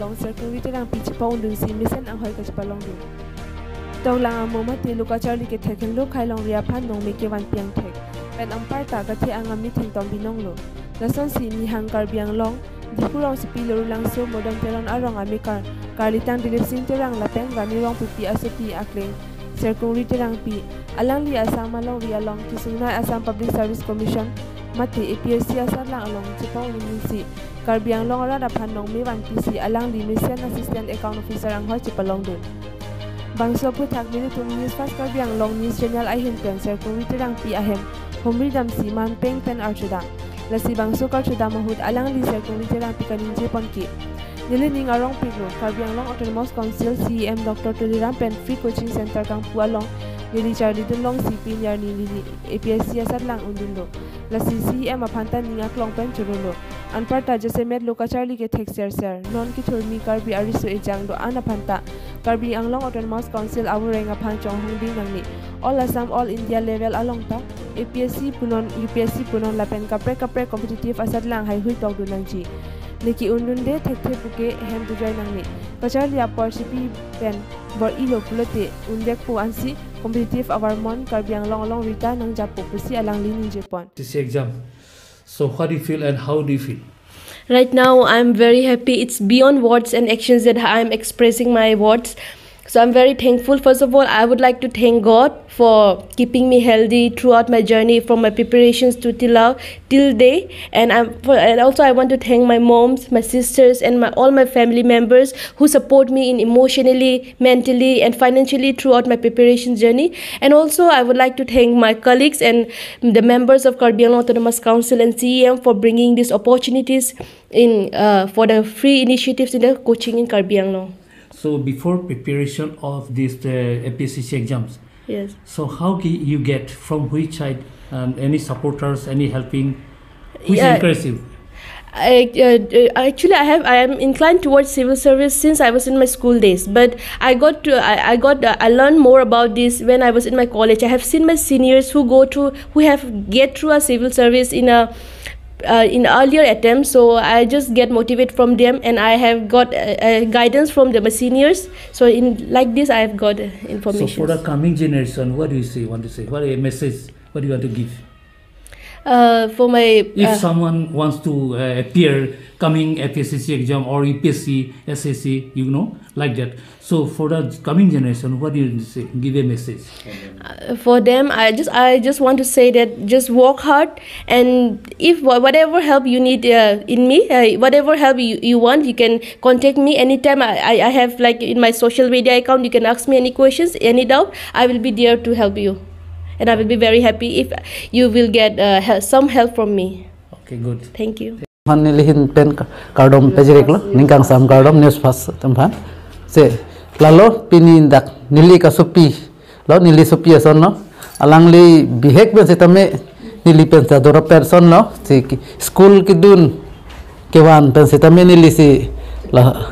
long circle rang pichi pa undun si misen ang hoi ka chpalong du tong lang amoma te luka charli ke theken lo khailong ria phan nong me ke wan piang thek pen ampar ta ka the angami thing tom binong lo lason si ni hangkar biang long dipurong si lor lang so modern teron arong amikar karlitang dilip sin terang lapeng gani rong pipi asopi akleng circle rang pi alang li asam long ria long kisuna Assam Public Service Commission mate APSC asar lang along chipong ni Karbiang long ra phan nong me wan PC alang li mission assistant account officer ang hoi chipalong dun bangso pu thak mi tum news fast Karbiang long news channel ai hin pen circle rang pi ahem homri dam si man peng pen archuda lasi bangso karchuda mahut alang li circle rang pi kanin je ponki Nilining arong piglo Karbiang long Autonomous Council CEM Dr. Tuliram pen free coaching center kang pualong Nili charli dun long CP nyar ni APSC asar lang undundo lasi CEM aphantan ningak long pen churulo anparta jese met loka charli ke thek ser non ki thurmi Karbi arisu ejang do anaphanta Karbi Anglong Autonomous Council awurenga phan chong hongding nangni all Assam all India level along ta APSC punon UPSC punon lapen kapre competitive asar lang hai hui tok du nangji Niki undunde thek puke hem du joy nangni kachar ya porsipi pen bor ilo pulote undek pu ansi competitive awarmon Karbiang long rita nang japu pusi alang lini jepon this exam. So how do you feel and how do you feel? Right now I'm very happy. It's beyond words and actions that I'm expressing my words. So I'm very thankful. First of all, I would like to thank God for keeping me healthy throughout my journey from my preparations to till day. And also I want to thank my moms, my sisters, and all my family members who support me in emotionally, mentally, and financially throughout my preparation journey. And also I would like to thank my colleagues and the members of Karbiang Autonomous Council and CEM for bringing these opportunities in for the free initiatives in the coaching in Karbiang. So before preparation of these APSC exams, yes. So how you get from which side? Any supporters, any helping? Who is encouraging? Actually, I am inclined towards civil service since I was in my school days. But I learned more about this when I was in my college. I have seen my seniors who get through a civil service in earlier attempts, so I just get motivated from them, and I have got guidance from my seniors. So in like this, I have got information. So for the coming generation, what do you want to say? What a message? What do you want to give? For my if someone wants to appear coming APSC exam or UPSC, SSC, like that. So for the coming generation, what do you say? Give a message for them. I just want to say that just work hard, and if whatever help you need in me, whatever help you want, you can contact me anytime. I have like in my social media account, you can ask me any questions, any doubt. I will be there to help you. And I will be very happy if you will get some help from me. Okay, good. Thank you. Nilihin pen kardom pejiriklo ningkang sam kardom news fast tempan se lalo pinindak nili kasupi lo nili supi ason no alangli bihek ben setame nili pen sa dora person no si school kidun kewan pen setame nili si la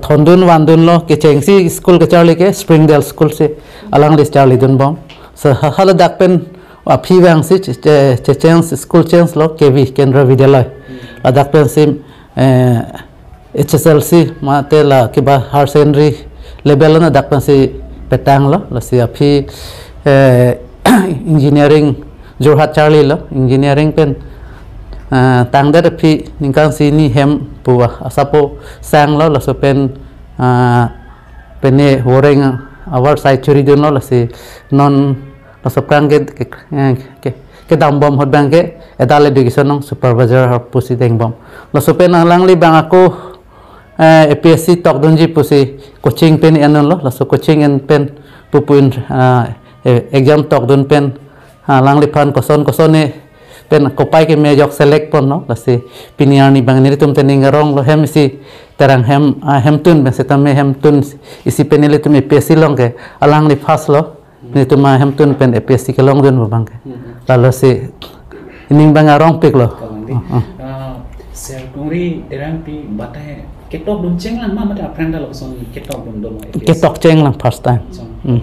thondun wandun lo ke chengsi school ke charli ke Springdale school se alangli charli dun bom so hala dak pen phi wang si chance school chance lo KV Kendra Vidyalaya dak pen sim HSLC mate la kiba higher secondary level na dak pen si petang lo la si phi engineering Jorhat Charlie lo engineering pen tang da phi ningkang si ni hem puwa asapo sang lo la so pen pene horeng our side churi dun lo la si non Soprang ke dambom hot bang ke adal education ng supervisor har pusi deng bom lo sopen lang li bang ako APSC tok donji pusi coaching pen anon lo so coaching and pen pupuin exam tok don pen lang li pan koson ne pen kopai ke mejok select pon no la si piniani bang ni tum tening rong lo hem si terang hem tun ben setame hem tun isi penile tum APSC long ke alang li fast lo ni tuma hem tun pen APSC ke long dun bang ke lalu si ining bang arong pik lo Serkuri terang pi batai ketok dun ceng lang mama ta aprenda lo son ketok dun do ketok ceng lang first time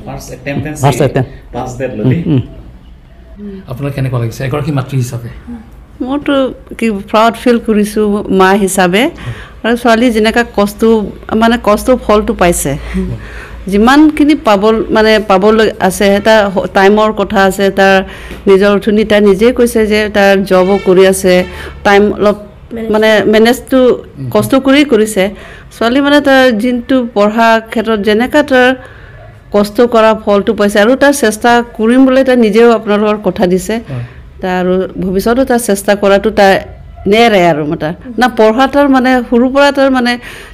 first attempt pass that lo di apna kene kole se egor ki matri hisabe moto ki proud feel kurisu ma hisabe আৰু ছোৱালী যেনেকা কষ্ট ফলটো পাইছে যিমানখিনি পাবলৈ আছে তাৰ টাইমৰ কথা আছে তাৰ নিজৰ উঠনি তাই নিজে কৈছে যে তাৰ জবো কৰি আছে টাইম অলপ মেনেজটো কষ্ট কৰিছে ছোৱালী তাৰ যোনটো পঢ়া ক্ষেত্ৰত যেনেকা তাৰ কষ্ট কৰা ফলটো পাইছে আৰু তাৰ চেষ্টা কৰিম বুলি তাই নিজেও আপোনালোকৰ কথা দিছে তাৰ আৰু ভৱিষ্যতো তাৰ চেষ্টা কৰাটো তাই নেৰে আৰু না পঢ়া তাৰ সৰুৰ পৰা তাৰ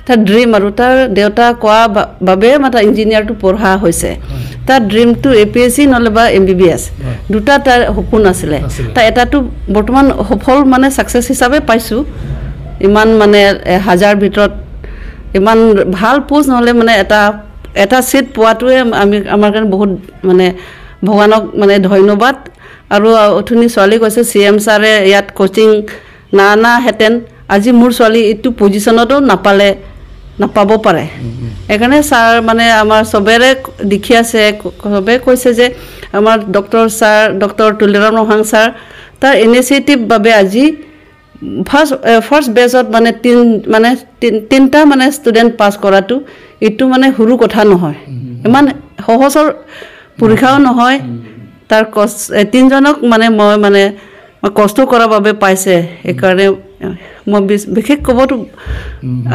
তাৰ ড্ৰিম আৰু তাৰ দেউতা কোৱা বাবে ইঞ্জিনিয়াৰটো পঢ়া হৈছে তাৰ ড্ৰিমটো APSC নহ'লে বা MBBS দুটা তাৰ সপোন আছিলে তাৰ এটাটো বৰ্তমান সফল সাকসেছ হিচাপে পাইছোঁ ইমান হাজাৰ ভিতৰত ইমান ভাল পোষ্ট নহ'লে এটা সিট পোৱাটোৱে আমাৰ কাৰণে বহুত ভগৱানক ধন্যবাদ আৰু অথনি ছোৱালী কৈছে CM ছাৰে ইয়াত কোচিং নাহেঁতেন আজি মোৰ ছোৱালী এইটো পজিশ্যনতো নাপাব পাৰে সেইকাৰণে ছাৰ আমাৰ চবেৰে দেখি আছে চবে কৈছে যে আমাৰ ডক্টৰ তুলিৰাম ৰহাং ছাৰ তাৰ ইনিচিয়েটিভ বাবে আজি ফাৰ্ষ্ট বেজত তিনিটা ষ্টুডেণ্ট পাছ কৰাটো এইটো সৰু কথা নহয় ইমান সহজৰ পৰীক্ষাও নহয় তাৰ তিনিজনক মই কষ্ট কৰাৰ বাবে পাইছে সেইকাৰণে মই বিশেষ ক'বতো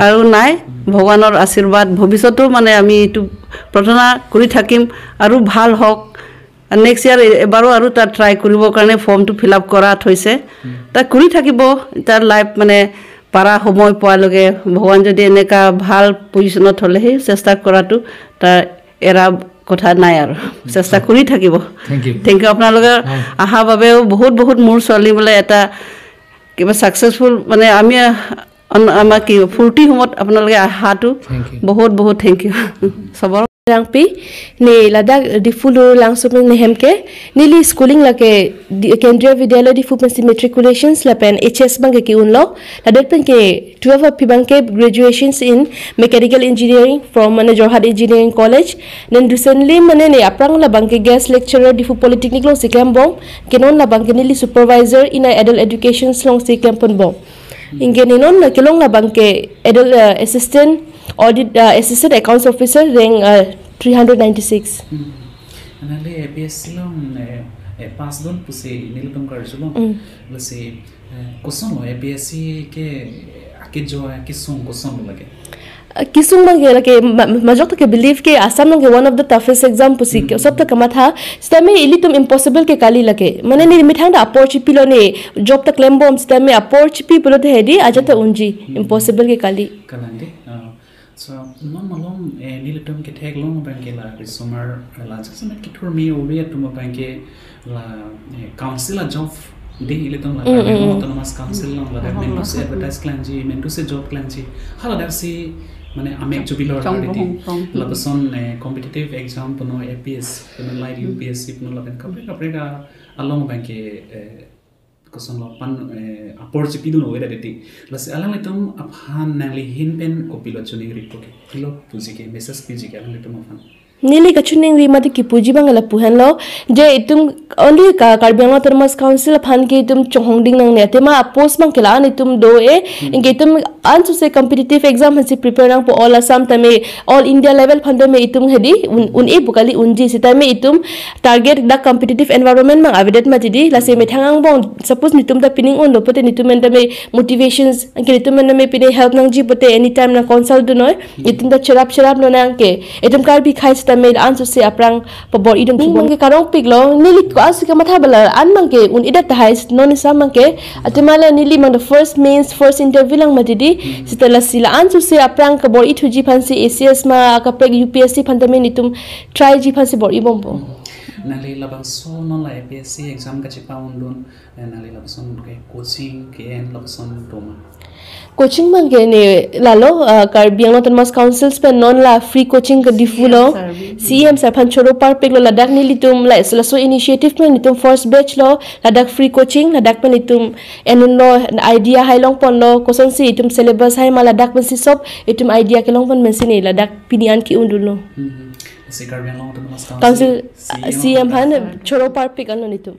আৰু নাই ভগৱানৰ আশীৰ্বাদ ভৱিষ্যতো আমি এইটো প্ৰাৰ্থনা কৰি থাকিম আৰু ভাল হওক নেক্সট ইয়াৰ এবাৰো আৰু তাত ট্ৰাই কৰিবৰ কাৰণে ফৰ্মটো ফিল আপ কৰা থৈছে তাত কৰি থাকিব তাৰ লাইফ পাৰা সময় পোৱালৈকে ভগৱান যদি এনেকা ভাল পজিশ্যনত হ'লেহে চেষ্টা কৰাটো তাৰ এৰা কথা নাই আৰু চেষ্টা কৰি থাকিব থেংক ইউ আপোনালোকে অহাৰ বাবেও বহুত মোৰ ছোৱালী এটা কিবা সাকসেসফুল আমি আমাৰ কি ফূৰ্তি সময়ত আপোনালোকে অহাটো বহুত থেংক ইউ সবৰ Rangpi ni ladak difulu langsung nehemke nili schooling lake Kendriya Vidyalaya difu pensi matriculations lapen HS bangke ki unlo ladat pen ke 12 of bangke graduations in mechanical engineering from Jorhat Engineering College then recently ni aprang la bangke guest lecturer difu polytechnic long sikam bom kenon la bangke nili supervisor in adult education long sikam pon bom ingenon na kelong la bangke adult assistant assistant accounts officer rank 396 anale APSC long pass don puse niltum karjulo lase koson lo APSC ke ake jo kisung koson lage kisung bang lake majok ke believe ke Assam long one of the toughest exam pusi ke sab tak kama tha stame ilitum impossible ke kali lake mane ni mithang da opportunity pilo ne job tak lembom stame opportunity pilo the hedi ajata unji impossible ke kali kalandi so non malom nilitum ke thek long banke la summer la jasamet ki thur mi uriya tum banke la council job de ilitum la autonomous council long la mentu se advertise clanji mentu se job clanji hala da si amek jubilor already la person competitive exam puno APS puno live UPSC puno la ben kapre da along banke koson lo pan opportunity do no era deti las alang letum aphan nali hinpen kopilo chuni report kilo pujike message pujike alang letum aphan nili kachuning ri mati ki puji bangala puhan lo je itum only Karbi Anglong Autonomous Council phan ke itum chonghongding nang ne tema post bang kela ni tum do inge itum answer se competitive exam hasi prepare nang po all Assam tame all India level phande me itum hedi un e bukali unji sita me itum target da competitive environment mang avidet ma jidi la se me thangang bong suppose nitum da pinning on lopote nitum enda me motivations anke nitum enda me pine help nang ji pote anytime na consult do noy itum da cherap no nang ke itum Karbi khai made answer se aprang pabor idum mangke karong piglo nili as ke matha bala an mangke un ida thais non isa mangke atimala nili mang the first means first interview lang matidi sitala sila answer se aprang ka bor ithuji phansi ACS ma ka preg UPSC phantame nitum try ji phansi bor ibombo nali labason non la APSC exam ka chipa undun nali labason ke coaching ke en labason toma coaching mangke ne lalo Karbi Anglong Autonomous Councils pe non la free coaching ka difulo CM Sarpan Choro Park pe lo ladak ni litum la so initiative pe nitum first batch lo ladak free coaching ladak pe nitum enun lo idea hai long pon lo kosan si itum syllabus hai ma ladak pe si sob itum idea ke long pon mensi ni ladak pinian ki undul lo Karbi Anglong Autonomous Council CM han Choro Park pe kan nitum